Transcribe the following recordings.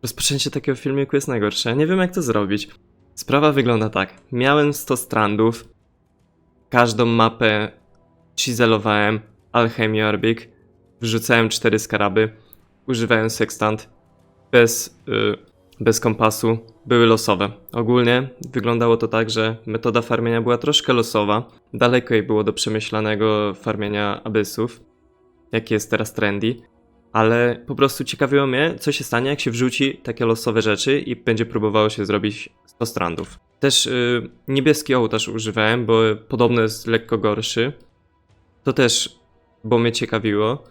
Rozpoczęcie takiego filmiku jest najgorsze. Ja nie wiem jak to zrobić. Sprawa wygląda tak. Miałem 100 strandów. Każdą mapę chiselowałem. Alchemy Orbik. Wrzucałem 4 skaraby. Używałem sextant. Bez kompasu. Były losowe. Ogólnie wyglądało to tak, że metoda farmienia była troszkę losowa. Daleko jej było do przemyślanego farmienia abyssów. Jaki jest teraz trendy. Ale po prostu ciekawiło mnie, co się stanie, jak się wrzuci takie losowe rzeczy i będzie próbowało się zrobić 100 strandów. Też niebieski ołtarz używałem, bo podobno jest lekko gorszy. To też, bo mnie ciekawiło.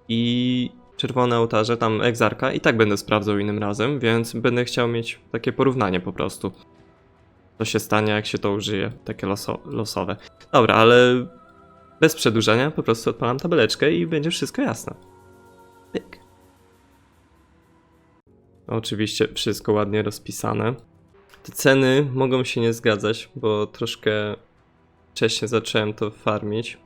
I czerwone ołtarze, tam egzarka i tak będę sprawdzał innym razem, więc będę chciał mieć takie porównanie po prostu. Co się stanie, jak się to użyje, takie losowe. Dobra, ale bez przedłużania po prostu odpalam tabeleczkę i będzie wszystko jasne. Pyk. Oczywiście wszystko ładnie rozpisane. Te ceny mogą się nie zgadzać, bo troszkę wcześniej zacząłem to farmić.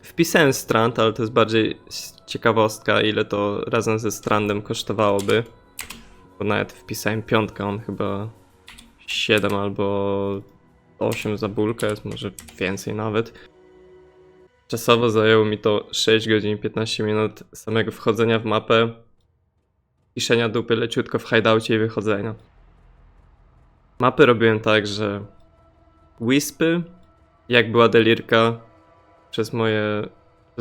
Wpisałem strand, ale to jest bardziej ciekawostka, ile to razem ze strandem kosztowałoby. Bo nawet wpisałem piątkę, on chyba 7 albo 8 za bulkę, jest może więcej nawet. Czasowo zajęło mi to 6 godzin i 15 minut samego wchodzenia w mapę, piszenia dupy leciutko w hideoutie i wychodzenia. Mapy robiłem tak, że Wispy, jak była delirka przez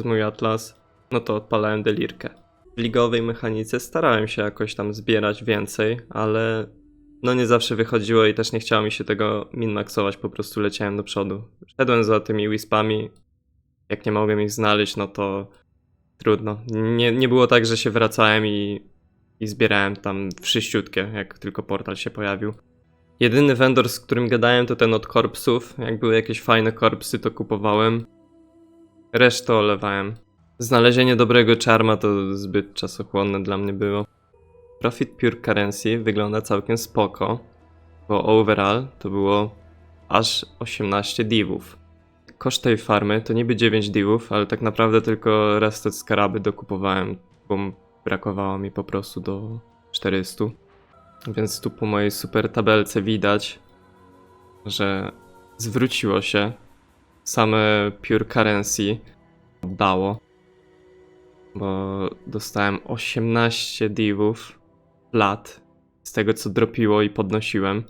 mój atlas, no to odpalałem delirkę. W ligowej mechanice starałem się jakoś tam zbierać więcej, ale no nie zawsze wychodziło i też nie chciało mi się tego min-maxować, po prostu leciałem do przodu. Szedłem za tymi Wispami, jak nie mogłem ich znaleźć, no to trudno. Nie było tak, że się wracałem i zbierałem tam wszyściutkie, jak tylko portal się pojawił. Jedyny vendor, z którym gadałem, to ten od korpsów. Jak były jakieś fajne korpsy, to kupowałem. Resztę olewałem. Znalezienie dobrego charma to zbyt czasochłonne dla mnie było. Profit Pure Currency wygląda całkiem spoko, bo overall to było aż 18 divów. Koszt tej farmy to niby 9 divów, ale tak naprawdę tylko restet skaraby dokupowałem, bo brakowało mi po prostu do 400. Więc tu po mojej super tabelce widać, że zwróciło się. Same Pure Currency dało, bo dostałem 18 divów flat z tego co dropiło i podnosiłem.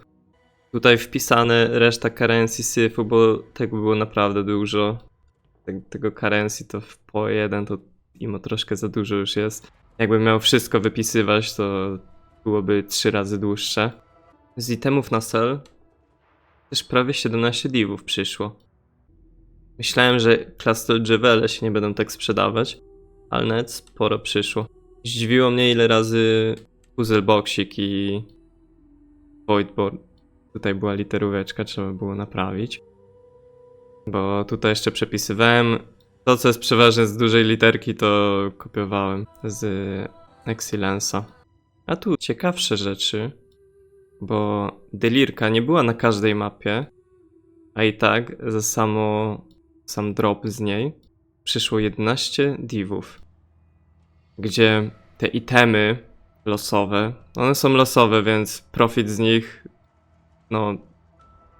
Tutaj wpisane reszta currency syfu, bo tego było naprawdę dużo. Tego currency to w po jeden to imo troszkę za dużo już jest. Jakbym miał wszystko wypisywać, to byłoby 3 razy dłuższe. Z itemów na sell też prawie 17 divów przyszło. Myślałem, że Cluster Jewele się nie będą tak sprzedawać, ale nawet sporo przyszło. Zdziwiło mnie, ile razy Puzzle Boxik i Voidboard. Tutaj była literóweczka, trzeba było naprawić. Bo tutaj jeszcze przepisywałem. To, co jest przeważnie z dużej literki, to kopiowałem z Excellensa. A tu ciekawsze rzeczy, bo delirka nie była na każdej mapie, a i tak za sam drop z niej przyszło 11 divów, gdzie te itemy losowe, one są losowe, więc profit z nich, no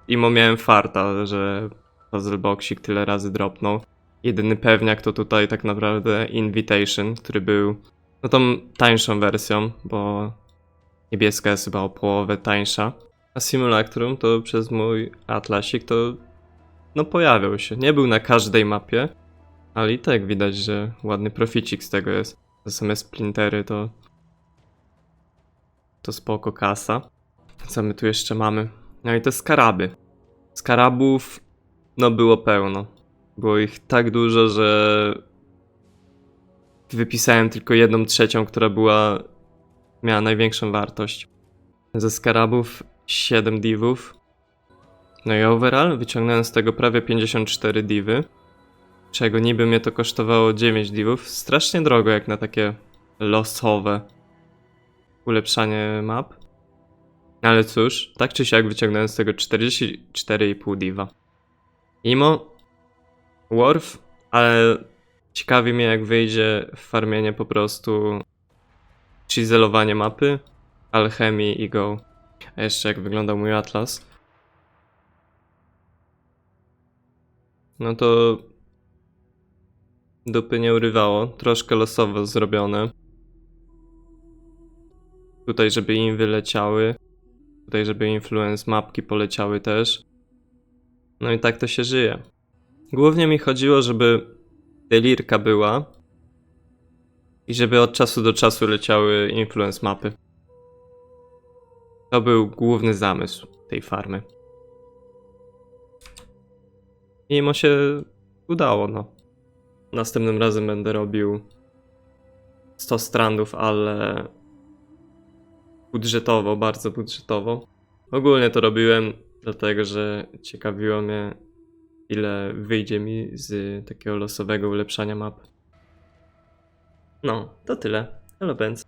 imo miałem farta, że Puzzle Boxik tyle razy dropnął. Jedyny pewniak to tutaj tak naprawdę Invitation, który był no tą tańszą wersją, bo niebieska jest chyba o połowę tańsza. A Simulacrum to przez mój atlasik to no pojawiał się. Nie był na każdej mapie, ale i tak widać, że ładny proficik z tego jest. Te same splintery to spoko kasa. Co my tu jeszcze mamy? No i te skaraby. Skarabów no było pełno. Było ich tak dużo, że wypisałem tylko 1/3, która miała największą wartość. Ze skarabów 7 divów. No i overall wyciągnąłem z tego prawie 54 divy, czego niby mnie to kosztowało 9 divów. Strasznie drogo jak na takie losowe ulepszanie map. Ale cóż, tak czy siak wyciągnąłem z tego 44,5 diva. Imo, worth, ale ciekawi mnie jak wyjdzie farmienie po prostu Chiselowanie mapy, alchemii i go. A jeszcze jak wyglądał mój atlas. No to dupy nie urywało, troszkę losowo zrobione. Tutaj żeby im wyleciały, tutaj żeby influence mapki poleciały też. No i tak to się żyje. Głównie mi chodziło, żeby delirka była i żeby od czasu do czasu leciały influence mapy. To był główny zamysł tej farmy. I mu się udało, no. Następnym razem będę robił 100 strandów, ale budżetowo, bardzo budżetowo. Ogólnie to robiłem dlatego, że ciekawiło mnie, ile wyjdzie mi z takiego losowego ulepszania map. No, to tyle. Hello, Benz.